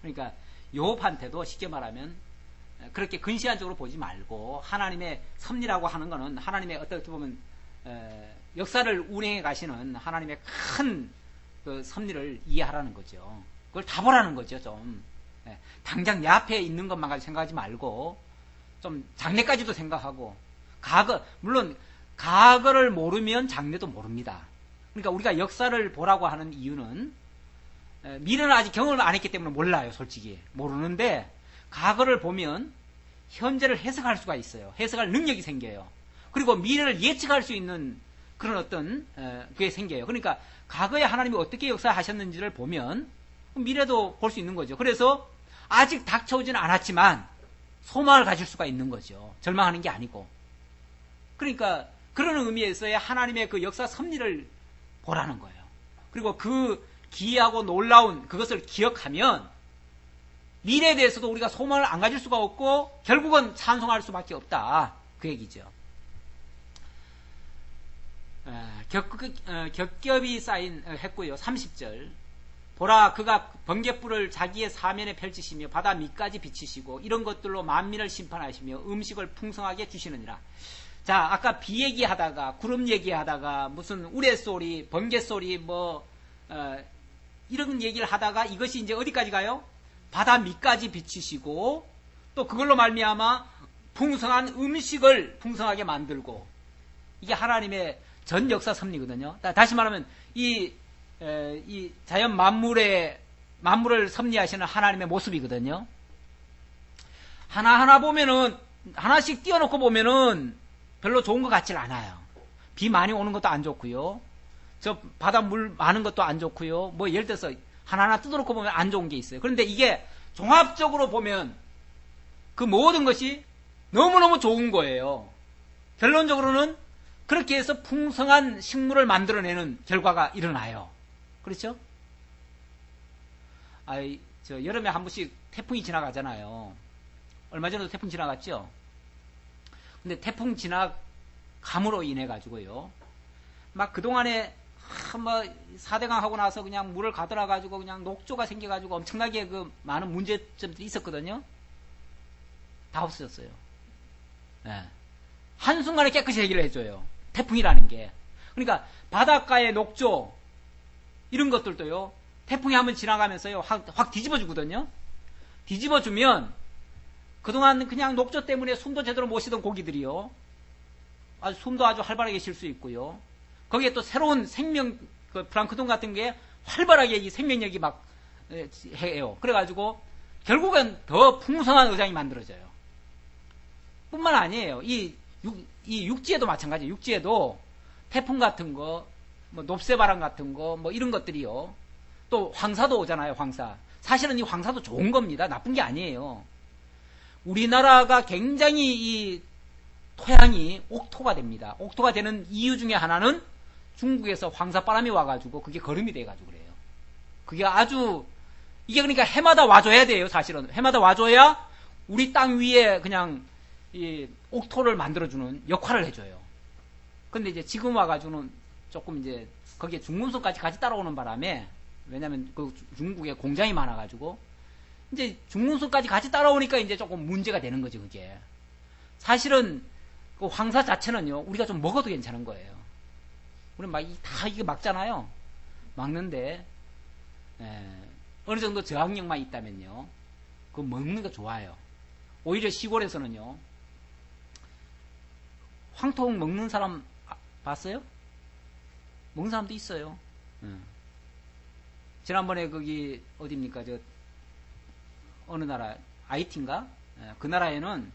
그러니까 욥한테도 쉽게 말하면 그렇게 근시안적으로 보지 말고, 하나님의 섭리라고 하는 거는 하나님의 어떻게 보면 역사를 운행해 가시는 하나님의 큰 그 섭리를 이해하라는 거죠. 그걸 다 보라는 거죠. 좀 당장 내 앞에 있는 것만 가지고 생각하지 말고 좀 장래까지도 생각하고, 물론 과거를 모르면 장래도 모릅니다. 그러니까 우리가 역사를 보라고 하는 이유는 미래는 아직 경험을 안 했기 때문에 몰라요. 솔직히 모르는데, 과거를 보면 현재를 해석할 수가 있어요. 해석할 능력이 생겨요. 그리고 미래를 예측할 수 있는 그런 어떤 그게 생겨요. 그러니까 과거에 하나님이 어떻게 역사하셨는지를 보면 미래도 볼 수 있는 거죠. 그래서 아직 닥쳐오지는 않았지만 소망을 가질 수가 있는 거죠. 절망하는 게 아니고. 그러니까 그런 의미에서의 하나님의 그 역사 섭리를 보라는 거예요. 그리고 그 기이하고 놀라운 그것을 기억하면 미래에 대해서도 우리가 소망을 안 가질 수가 없고 결국은 찬송할 수밖에 없다. 그 얘기죠. 겹겹이 쌓인 했고요. 30절. 보라, 그가 번갯불을 자기의 사면에 펼치시며 바다 밑까지 비치시고 이런 것들로 만민을 심판하시며 음식을 풍성하게 주시느니라. 자, 아까 비 얘기하다가 구름 얘기하다가 무슨 우레소리, 번갯소리 이런 얘기를 하다가 이것이 이제 어디까지 가요? 바다 밑까지 비치시고 또 그걸로 말미암아 풍성한 음식을 풍성하게 만들고, 이게 하나님의 전 역사 섭리거든요. 다시 말하면 이 자연 만물을 섭리하시는 하나님의 모습이거든요. 하나하나 보면은, 하나씩 띄워놓고 보면은 별로 좋은 것 같질 않아요. 비 많이 오는 것도 안 좋고요. 저 바닷물 많은 것도 안 좋고요. 뭐 예를 들어서 하나하나 뜯어놓고 보면 안 좋은 게 있어요. 그런데 이게 종합적으로 보면 그 모든 것이 너무너무 좋은 거예요. 결론적으로는 그렇게 해서 풍성한 식물을 만들어내는 결과가 일어나요. 그렇죠? 저 여름에 한 번씩 태풍이 지나가잖아요. 얼마 전에도 태풍 지나갔죠? 근데 태풍 지나감으로 인해 가지고요, 막 그동안에 뭐 4대강 하고 나서 그냥 물을 가들어 가지고 그냥 녹조가 생겨 가지고 엄청나게 그 많은 문제점들이 있었거든요. 다 없어졌어요. 네. 한순간에 깨끗이 해결을 해줘요. 태풍이라는 게. 그러니까 바닷가의 녹조 이런 것들도요, 태풍이 한번 지나가면서요 확 뒤집어 주거든요. 뒤집어 주면 그동안 그냥 녹조 때문에 숨도 제대로 못 쉬던 고기들이요. 숨도 아주 활발하게 쉴 수 있고요. 거기에 또 새로운 생명, 그 플랑크톤 같은 게 활발하게 이 생명력이 막 해요. 그래가지고 결국은 더 풍성한 어장이 만들어져요. 뿐만 아니에요. 이 육지에도 마찬가지예요. 육지에도 태풍 같은 거, 뭐 높새바람 같은 거, 뭐 이런 것들이요. 또 황사도 오잖아요. 황사. 사실은 이 황사도 좋은 겁니다. 나쁜 게 아니에요. 우리나라가 굉장히 이 토양이 옥토가 됩니다. 옥토가 되는 이유 중에 하나는 중국에서 황사바람이 와가지고 그게 거름이 돼가지고 그래요. 그게 아주, 이게 그러니까 해마다 와줘야 돼요. 사실은 해마다 와줘야 우리 땅 위에 그냥 이 옥토를 만들어주는 역할을 해줘요. 근데 이제 지금 와가지고는 조금 이제 거기에 중문선까지 같이 따라오는 바람에, 왜냐면 그 중국에 공장이 많아가지고 이제 중문선까지 같이 따라오니까 이제 조금 문제가 되는 거죠. 그게 사실은 그 황사 자체는요, 우리가 좀 먹어도 괜찮은 거예요. 우리 막 다 이게 막잖아요. 막는데 어느 정도 저항력만 있다면요, 그거 먹는 거 좋아요. 오히려 시골에서는요, 황토 먹는 사람 봤어요? 먹는 사람도 있어요. 지난번에 거기 어디입니까? 저 어느 나라, 아이티인가? 그 나라에는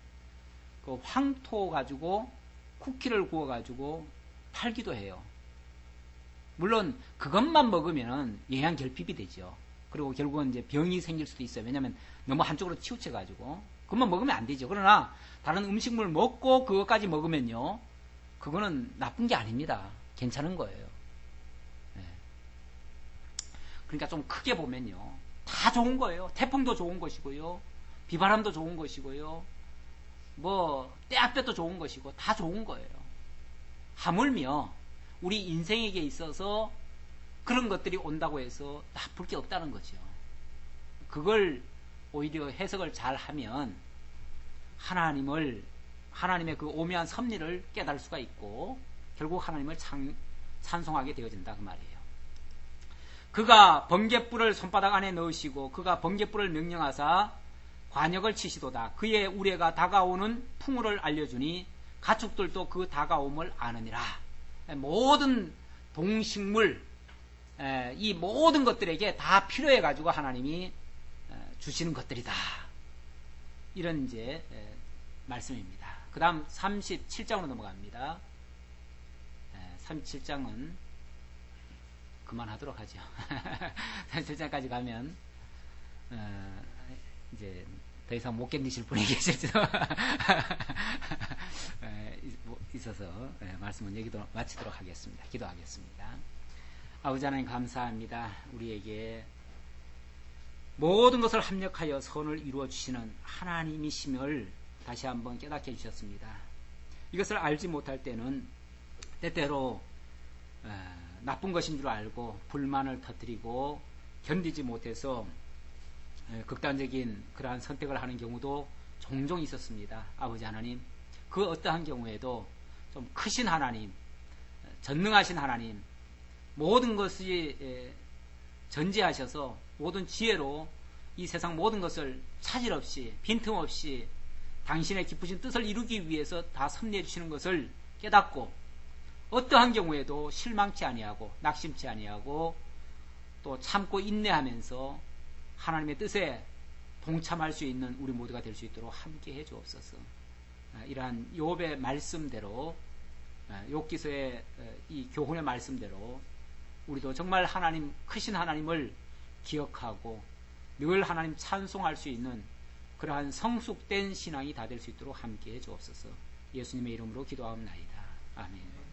그 황토 가지고 쿠키를 구워 가지고 팔기도 해요. 물론 그것만 먹으면 영양 결핍이 되죠. 그리고 결국은 이제 병이 생길 수도 있어요. 왜냐하면 너무 한쪽으로 치우쳐 가지고 그것만 먹으면 안 되죠. 그러나 다른 음식물 먹고 그것까지 먹으면요, 그거는 나쁜 게 아닙니다. 괜찮은 거예요. 그러니까 좀 크게 보면요, 다 좋은 거예요. 태풍도 좋은 것이고요, 비바람도 좋은 것이고요, 뭐 떼약볕도 좋은 것이고 다 좋은 거예요. 하물며 우리 인생에게 있어서 그런 것들이 온다고 해서 나쁠 게 없다는 거죠. 그걸 오히려 해석을 잘 하면 하나님의 그 오묘한 섭리를 깨달을 수가 있고 결국 하나님을 찬송하게 되어진다 그 말이에요. 그가 번갯불을 손바닥 안에 넣으시고 그가 번갯불을 명령하사 관역을 치시도다. 그의 우레가 다가오는 풍우를 알려주니 가축들도 그 다가옴을 아느니라. 모든 동식물, 이 모든 것들에게 다 필요해 가지고 하나님이 주시는 것들이다. 이런 이제 말씀입니다. 그 다음 37장으로 넘어갑니다. 37장은 그만하도록 하죠. 37장까지 가면 이제 더 이상 못 견디실 분이 계실지도 있어서 말씀은 여기도 마치도록 하겠습니다. 기도하겠습니다. 아버지 하나님 감사합니다. 우리에게 모든 것을 합력하여 선을 이루어 주시는 하나님이심을 다시 한번 깨닫게 해주셨습니다. 이것을 알지 못할 때는 때때로 나쁜 것인 줄 알고 불만을 터뜨리고 견디지 못해서 극단적인 그러한 선택을 하는 경우도 종종 있었습니다. 아버지 하나님, 그 어떠한 경우에도 좀 크신 하나님, 전능하신 하나님, 모든 것이 전지하셔서 모든 지혜로 이 세상 모든 것을 차질 없이 빈틈없이 당신의 기쁘신 뜻을 이루기 위해서 다 섭리해 주시는 것을 깨닫고 어떠한 경우에도 실망치 아니하고 낙심치 아니하고 또 참고 인내하면서 하나님의 뜻에 동참할 수 있는 우리 모두가 될 수 있도록 함께 해 주옵소서. 이러한 욥의 말씀대로, 욥기서의 이 교훈의 말씀대로 우리도 정말 하나님, 크신 하나님을 기억하고 늘 하나님 찬송할 수 있는 그러한 성숙된 신앙이 다 될 수 있도록 함께 해 주옵소서. 예수님의 이름으로 기도하옵나이다. 아멘.